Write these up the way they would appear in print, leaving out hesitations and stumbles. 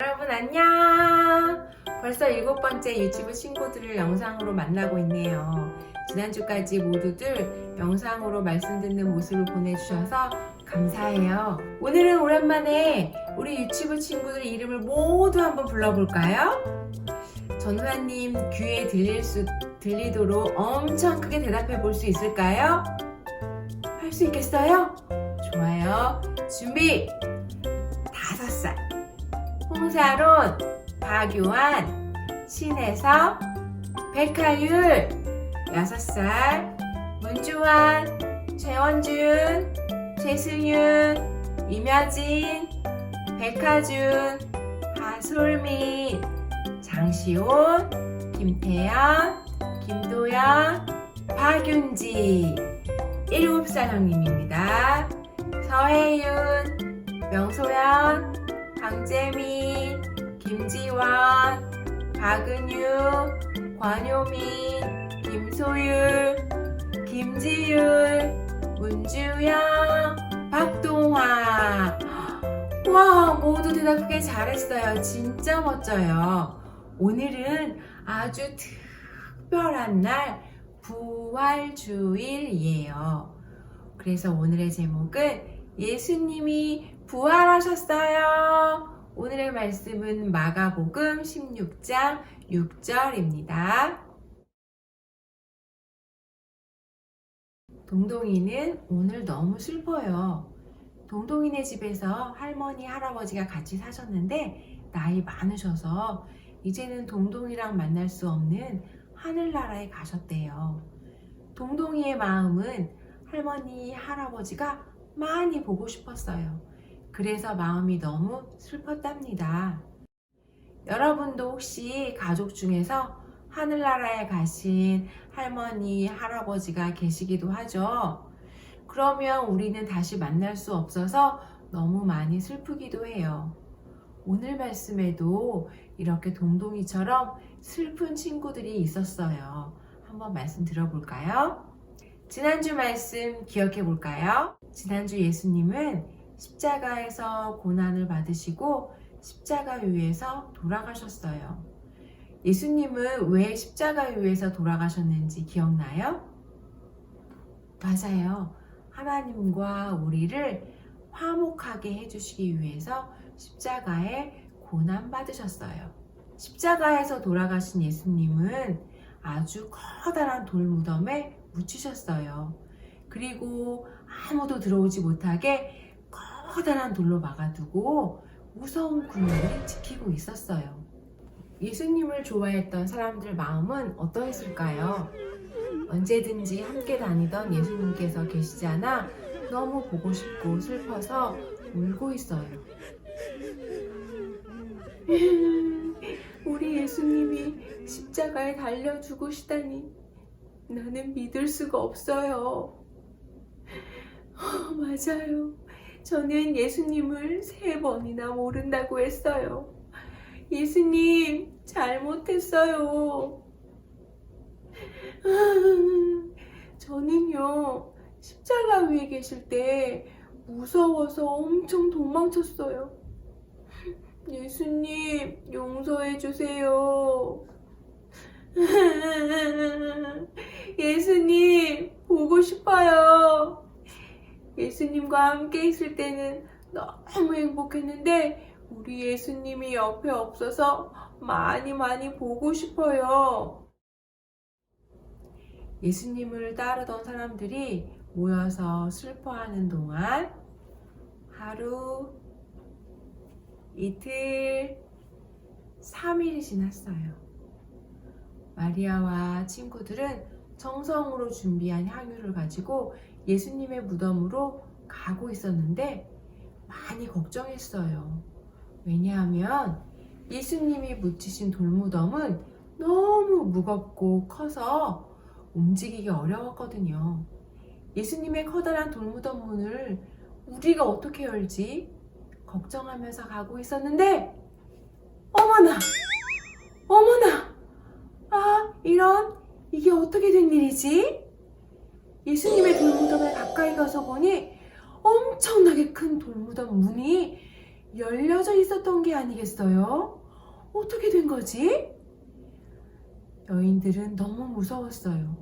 여러분 안녕! 벌써 7번째 유튜브 친구들을 영상으로 만나고 있네요. 지난주까지 모두들 영상으로 말씀 듣는 모습을 보내주셔서 감사해요. 오늘은 오랜만에 우리 유튜브 친구들 이름을 모두 한번 불러볼까요? 전우아님 귀에 들리도록 엄청 크게 대답해 볼 수 있을까요? 할 수 있겠어요? 좋아요. 준비! 5살 홍사론, 박유한, 신혜섭, 백하율 6살, 문주환, 최원준, 최승윤, 임여진, 백하준, 하솔민, 장시온, 김태연, 김도연, 박윤지 7살 형님입니다. 서혜윤, 명소연, 강재민, 김지원, 박은유, 권효민, 김소율, 김지율, 문주영, 박동화. 와, 모두 대답하게 잘했어요. 진짜 멋져요. 오늘은 아주 특별한 날 부활주일이에요. 그래서 오늘의 제목은 예수님이 부활하셨어요. 오늘의 말씀은 마가복음 16장 6절입니다. 동동이는 오늘 너무 슬퍼요. 동동이네 집에서 할머니, 할아버지가 같이 사셨는데 나이 많으셔서 이제는 동동이랑 만날 수 없는 하늘나라에 가셨대요. 동동이의 마음은 할머니, 할아버지가 많이 보고 싶었어요. 그래서 마음이 너무 슬펐답니다. 여러분도 혹시 가족 중에서 하늘나라에 가신 할머니, 할아버지가 계시기도 하죠? 그러면 우리는 다시 만날 수 없어서 너무 많이 슬프기도 해요. 오늘 말씀에도 이렇게 동동이처럼 슬픈 친구들이 있었어요. 한번 말씀 들어볼까요? 지난주 말씀 기억해 볼까요? 지난주 예수님은 십자가에서 고난을 받으시고 십자가 위에서 돌아가셨어요. 예수님은 왜 십자가 위에서 돌아가셨는지 기억나요? 맞아요. 하나님과 우리를 화목하게 해주시기 위해서 십자가에 고난 받으셨어요. 십자가에서 돌아가신 예수님은 아주 커다란 돌무덤에 묻히셨어요. 그리고 아무도 들어오지 못하게 커다란 돌로 막아두고 무서운 군인이 지키고 있었어요. 예수님을 좋아했던 사람들 마음은 어떠했을까요? 언제든지 함께 다니던 예수님께서 계시지 않아 너무 보고 싶고 슬퍼서 울고 있어요. 우리 예수님이 십자가에 달려 죽으시다니 나는 믿을 수가 없어요. 맞아요. 저는 예수님을 3번이나 모른다고 했어요. 예수님, 잘못했어요. 저는요, 십자가 위에 계실 때 무서워서 엄청 도망쳤어요. 예수님, 용서해 주세요. 예수님, 보고 싶어요. 예수님과 함께 있을 때는 너무 행복했는데 우리 예수님이 옆에 없어서 많이 보고 싶어요. 예수님을 따르던 사람들이 모여서 슬퍼하는 동안 하루, 이틀, 3일이 지났어요. 마리아와 친구들은 정성으로 준비한 향유를 가지고 예수님의 무덤으로 가고 있었는데 많이 걱정했어요. 왜냐하면 예수님이 묻히신 돌무덤은 너무 무겁고 커서 움직이기 어려웠거든요. 예수님의 커다란 돌무덤 문을 우리가 어떻게 열지? 걱정하면서 가고 있었는데 어머나! 이게 어떻게 된 일이지? 예수님의 돌무덤에 가까이 가서 보니 엄청나게 큰 돌무덤 문이 열려져 있었던 게 아니겠어요? 어떻게 된 거지? 여인들은 너무 무서웠어요.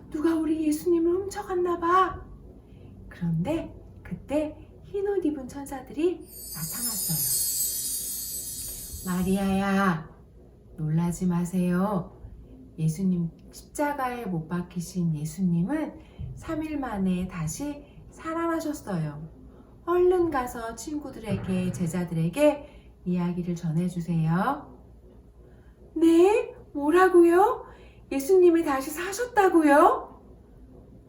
누가 우리 예수님을 훔쳐갔나 봐. 그런데 그때 흰 옷 입은 천사들이 나타났어요. 마리아야, 놀라지 마세요. 예수님, 십자가에 못 박히신 예수님은 3일 만에 다시 살아나셨어요. 얼른 가서 친구들에게, 제자들에게 이야기를 전해주세요. 네? 뭐라고요? 예수님이 다시 사셨다고요?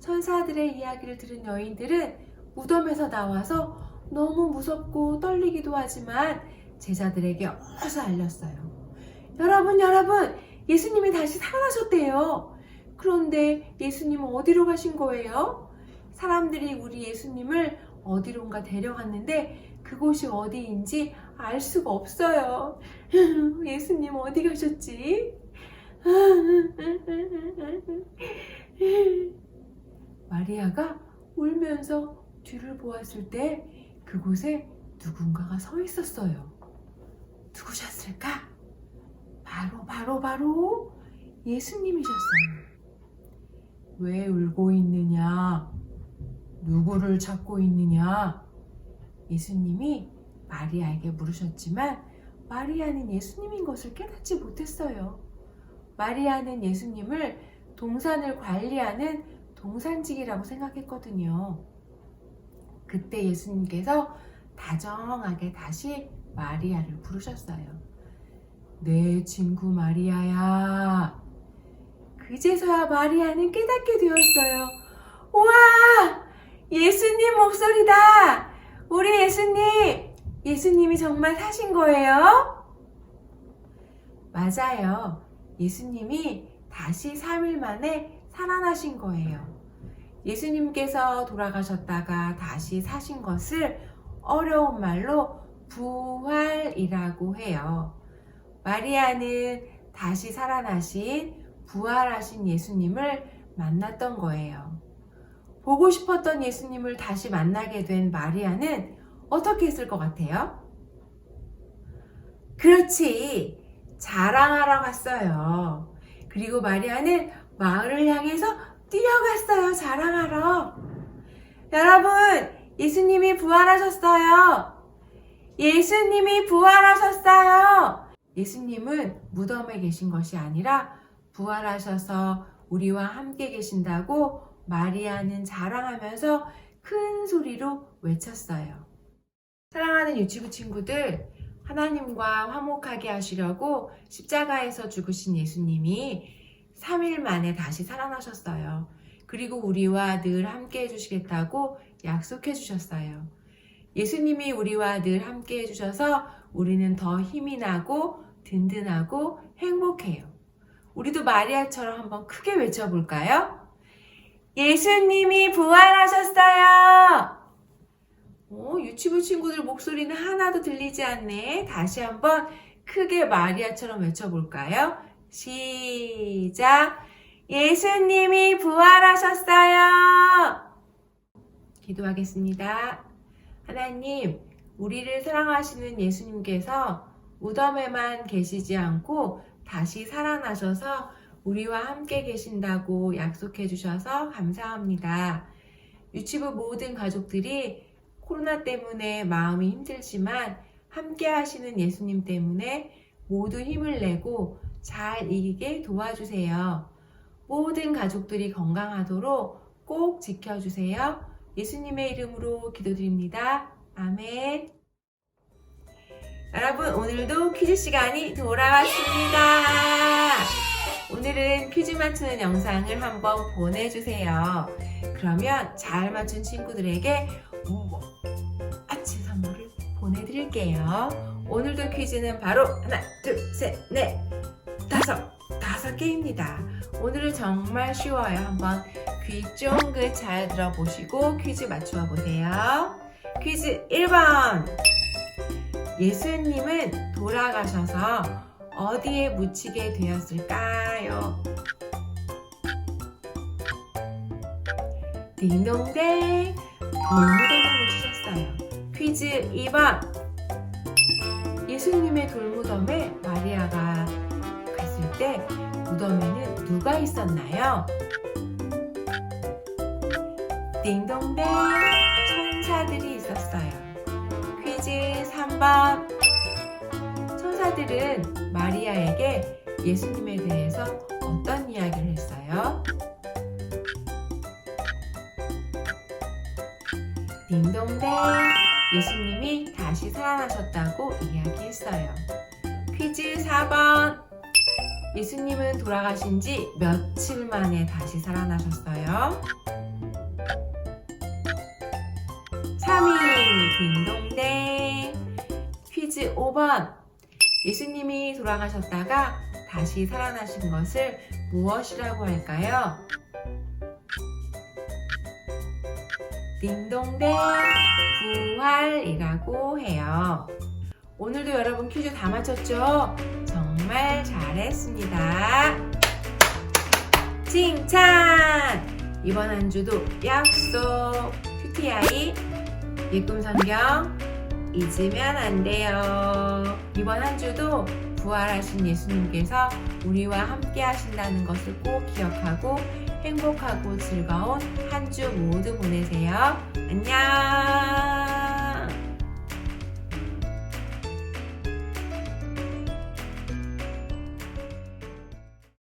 천사들의 이야기를 들은 여인들은 무덤에서 나와서 너무 무섭고 떨리기도 하지만 제자들에게 어서 알렸어요. 여러분, 예수님이 다시 살아나셨대요. 그런데 예수님은 어디로 가신 거예요? 사람들이 우리 예수님을 어디론가 데려갔는데 그곳이 어디인지 알 수가 없어요. 예수님 어디 가셨지? 마리아가 울면서 뒤를 보았을 때 그곳에 누군가가 서 있었어요. 누구셨을까? 바로 예수님이셨어요. 왜 울고 있느냐? 누구를 찾고 있느냐? 예수님이 마리아에게 물으셨지만 마리아는 예수님인 것을 깨닫지 못했어요. 마리아는 예수님을 동산을 관리하는 동산직이라고 생각했거든요. 그때 예수님께서 다정하게 다시 마리아를 부르셨어요. 내 친구 마리아야. 그제서야 마리아는 깨닫게 되었어요. 우와! 예수님 목소리다! 우리 예수님이 정말 사신 거예요? 맞아요. 예수님이 다시 3일 만에 살아나신 거예요. 예수님께서 돌아가셨다가 다시 사신 것을 어려운 말로 부활이라고 해요. 마리아는 다시 살아나신 부활하신 예수님을 만났던 거예요. 보고 싶었던 예수님을 다시 만나게 된 마리아는 어떻게 했을 것 같아요? 그렇지, 자랑하러 갔어요. 그리고 마리아는 마을을 향해서 뛰어갔어요. 자랑하러. 여러분, 예수님이 부활하셨어요. 예수님이 부활하셨어요. 예수님은 무덤에 계신 것이 아니라 부활하셔서 우리와 함께 계신다고 마리아는 자랑하면서 큰 소리로 외쳤어요. 사랑하는 유치부 친구들, 하나님과 화목하게 하시려고 십자가에서 죽으신 예수님이 3일 만에 다시 살아나셨어요. 그리고 우리와 늘 함께 해주시겠다고 약속해 주셨어요. 예수님이 우리와 늘 함께 해주셔서 우리는 더 힘이 나고 든든하고 행복해요. 우리도 마리아처럼 한번 크게 외쳐볼까요? 예수님이 부활하셨어요! 유치부 친구들 목소리는 하나도 들리지 않네. 다시 한번 크게 마리아처럼 외쳐볼까요? 시작! 예수님이 부활하셨어요! 기도하겠습니다. 하나님, 우리를 사랑하시는 예수님께서 무덤에만 계시지 않고 다시 살아나셔서 우리와 함께 계신다고 약속해 주셔서 감사합니다. 유치부 모든 가족들이 코로나 때문에 마음이 힘들지만 함께 하시는 예수님 때문에 모두 힘을 내고 잘 이기게 도와주세요. 모든 가족들이 건강하도록 꼭 지켜주세요. 예수님의 이름으로 기도드립니다. 아멘. 여러분, 오늘도 퀴즈 시간이 돌아왔습니다. 오늘은 퀴즈 맞추는 영상을 한번 보내주세요. 그러면 잘 맞춘 친구들에게 아치 선물을 보내드릴게요. 오늘도 퀴즈는 바로 하나, 둘, 셋, 넷, 다섯 개입니다. 오늘은 정말 쉬워요. 한번 귀 쫑긋 잘 들어보시고 퀴즈 맞추어 보세요. 퀴즈 1번. 예수님은 돌아가셔서 어디에 묻히게 되었을까요? 딩동댕, 돌무덤에 묻히셨어요. 퀴즈 2번. 예수님의 돌무덤에 마리아가 갔을 때 무덤에는 누가 있었나요? 띵동댕, 천사들이 있었어요. 퀴즈 3번. 천사들은 마리아에게 예수님에 대해서 어떤 이야기를 했어요? 딩동댕, 예수님이 다시 살아나셨다고 이야기했어요. 퀴즈 4번. 예수님은 돌아가신 지 며칠 만에 다시 살아나셨어요? 3일, 딩동댕. 퀴즈 5번. 예수님이 돌아가셨다가 다시 살아나신 것을 무엇이라고 할까요? 딩동댕, 부활이라고 해요. 오늘도 여러분 퀴즈 다 맞췄죠? 정말 잘했습니다. 칭찬! 이번 한 주도 약속! QTI 예꿈 성경 잊으면 안 돼요. 이번 한 주도 부활하신 예수님께서 우리와 함께 하신다는 것을 꼭 기억하고 행복하고 즐거운 한 주 모두 보내세요. 안녕!